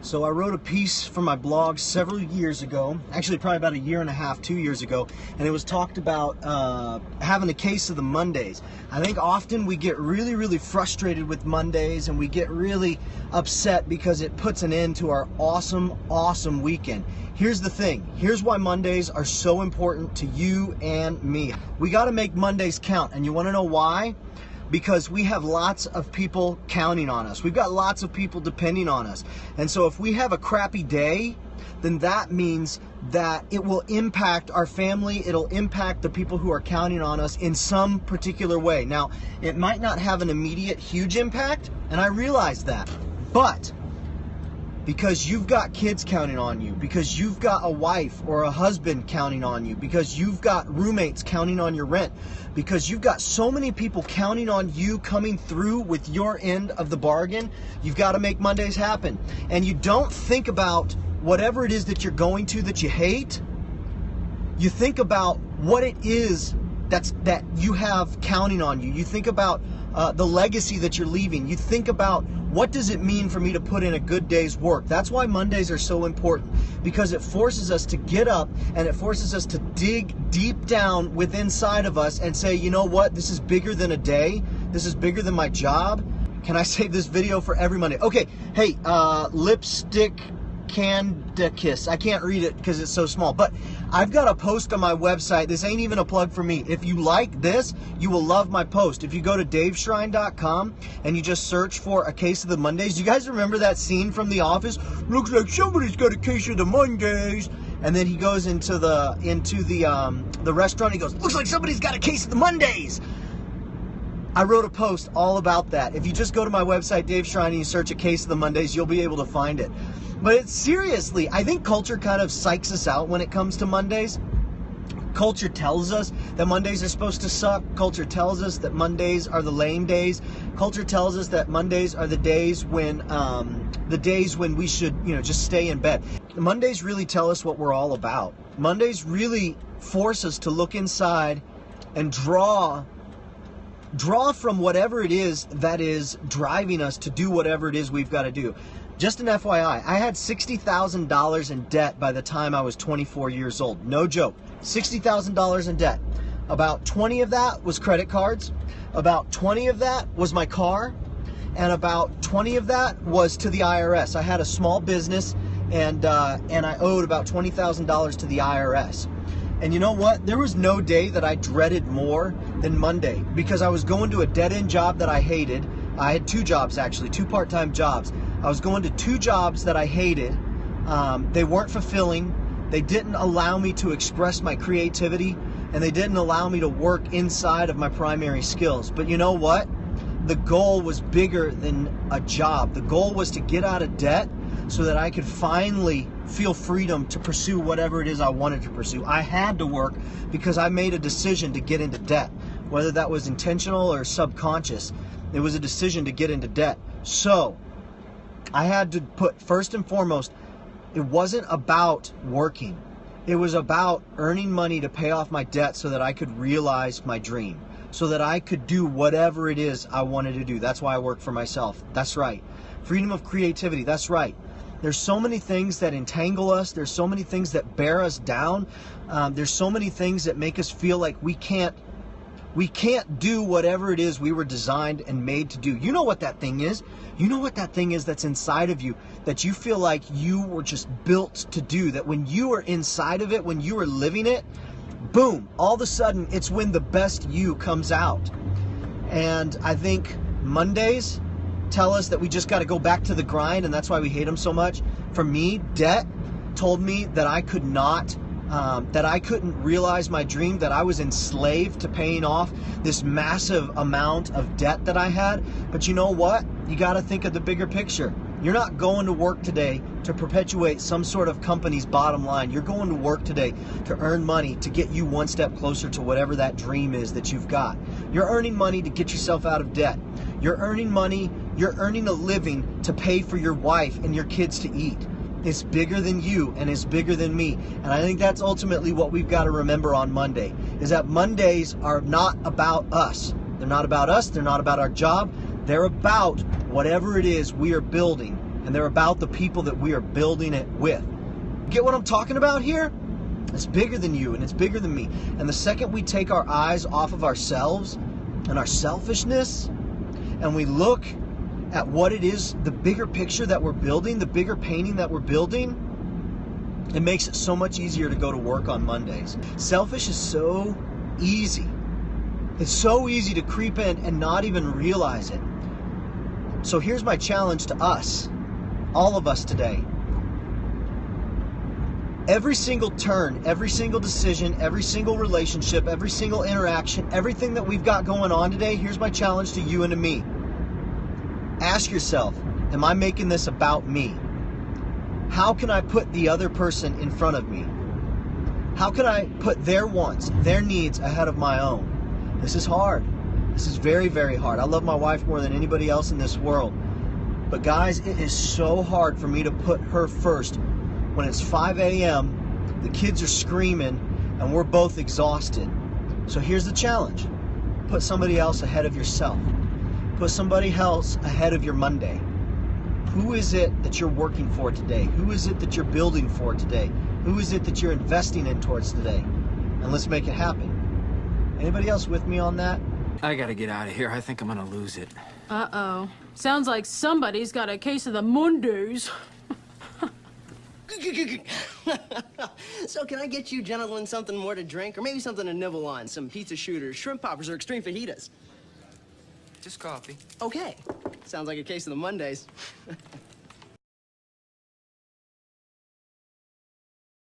So I wrote a piece for my blog several years ago, actually probably about a year and a half, 2 years ago, and it was talked about having a case of the Mondays. I think often we get really frustrated with Mondays, and we get really upset because it puts an end to our awesome weekend. Here's the thing. Here's why Mondays are so important to you and me. We got to make Mondays count, and you want to know why? Because we have lots of people counting on us. We've got lots of people depending on us. And so if we have a crappy day, then that means that it will impact our family. It'll impact the people who are counting on us in some particular way. Now, it might not have an immediate huge impact, and I realize that. But because you've got kids counting on you, because you've got a wife or a husband counting on you, because you've got roommates counting on your rent, because you've got so many people counting on you coming through with your end of the bargain, you've got to make Mondays happen. And you don't think about whatever it is that you're going to that you hate. You think about what it is that you have counting on you. You think about the legacy that you're leaving. You think about, what does it mean for me to put in a good day's work? That's why Mondays are so important, because it forces us to get up and it forces us to dig deep down within inside of us and say, you know what? This is bigger than a day. This is bigger than my job. Can I save this video for every Monday? Okay, hey, lipstick Candy Kiss. I can't read it because it's so small, but I've got a post on my website. This ain't even a plug for me. If you like this, you will love my post. If you go to daveshrein.com and you just search for a case of the Mondays, you guys remember that scene from The Office? Looks like somebody's got a case of the Mondays. And then he goes into the restaurant. He goes, looks like somebody's got a case of the Mondays. I wrote a post all about that. If you just go to my website, Dave Shrein, and you search a case of the Mondays, you'll be able to find it. But it's seriously, I think culture kind of psychs us out when it comes to Mondays. Culture tells us that Mondays are supposed to suck. Culture tells us that Mondays are the lame days. Culture tells us that Mondays are the days when we should, just stay in bed. Mondays really tell us what we're all about. Mondays really force us to look inside and draw from whatever it is that is driving us to do whatever it is we've got to do. Just an FYI, I had $60,000 in debt by the time I was 24 years old. No joke. $60,000 in debt. About 20 of that was credit cards. About 20 of that was my car. And about 20 of that was to the IRS. I had a small business, and I owed about $20,000 to the IRS. And you know what? There was no day that I dreaded more than Monday, because I was going to a dead-end job that I hated. I had two jobs, actually, two part-time jobs. I was going to two jobs that I hated. They weren't fulfilling. They didn't allow me to express my creativity, and they didn't allow me to work inside of my primary skills. But you know what? The goal was bigger than a job. The goal was to get out of debt so that I could finally feel freedom to pursue whatever it is I wanted to pursue. I had to work because I made a decision to get into debt. Whether that was intentional or subconscious, it was a decision to get into debt. So I had to put, first and foremost, it wasn't about working. It was about earning money to pay off my debt so that I could realize my dream, so that I could do whatever it is I wanted to do. That's why I work for myself. That's right. Freedom of creativity. That's right. There's so many things that entangle us. There's so many things that bear us down. There's so many things that make us feel like we can't do whatever it is we were designed and made to do. You know what that thing is? You know what that thing is that's inside of you, that you feel like you were just built to do, that when you were inside of it, when you were living it, boom, all of a sudden it's when the best you comes out. And I think Mondays tell us that we just got to go back to the grind, and that's why we hate them so much. For me, debt told me that I could not that I couldn't realize my dream, that I was enslaved to paying off this massive amount of debt that I had. But you know what? You got to think of the bigger picture. You're not going to work today to perpetuate some sort of company's bottom line. You're going to work today to earn money to get you one step closer to whatever that dream is that you've got. You're earning money to get yourself out of debt. You're earning money, you're earning a living to pay for your wife and your kids to eat. It's bigger than you, and it's bigger than me. And I think that's ultimately what we've got to remember on Monday, is that Mondays are not about us. They're not about us. They're not about our job. They're about whatever it is we are building and they're about the people that we are building it with. Get what I'm talking about here? It's bigger than you, and it's bigger than me. And the second we take our eyes off of ourselves and our selfishness, and we look at what it is, the bigger picture that we're building, the bigger painting that we're building, it makes it so much easier to go to work on Mondays. Selfish is so easy. It's so easy to creep in and not even realize it. So here's my challenge to us, all of us today. Every single turn, every single decision, every single relationship, every single interaction, everything that we've got going on today, here's my challenge to you and to me. Ask yourself, am I making this about me? How can I put the other person in front of me? How can I put their wants, their needs ahead of my own? This is hard. This is very, very hard. I love my wife more than anybody else in this world. But guys, it is so hard for me to put her first when it's 5 a.m., the kids are screaming, and we're both exhausted. So here's the challenge. Put somebody else ahead of yourself. Put somebody else ahead of your Monday. Who is it that you're working for today? Who is it that you're building for today? Who is it that you're investing in towards today? And let's make it happen. Anybody else with me on that? I gotta get out of here. I think I'm gonna lose it. Uh-oh. Sounds like somebody's got a case of the Mondays. So can I get you gentlemen something more to drink? Or maybe something to nibble on? Some pizza shooters, shrimp poppers, or extreme fajitas? Just coffee. Okay. Sounds like a case of the Mondays.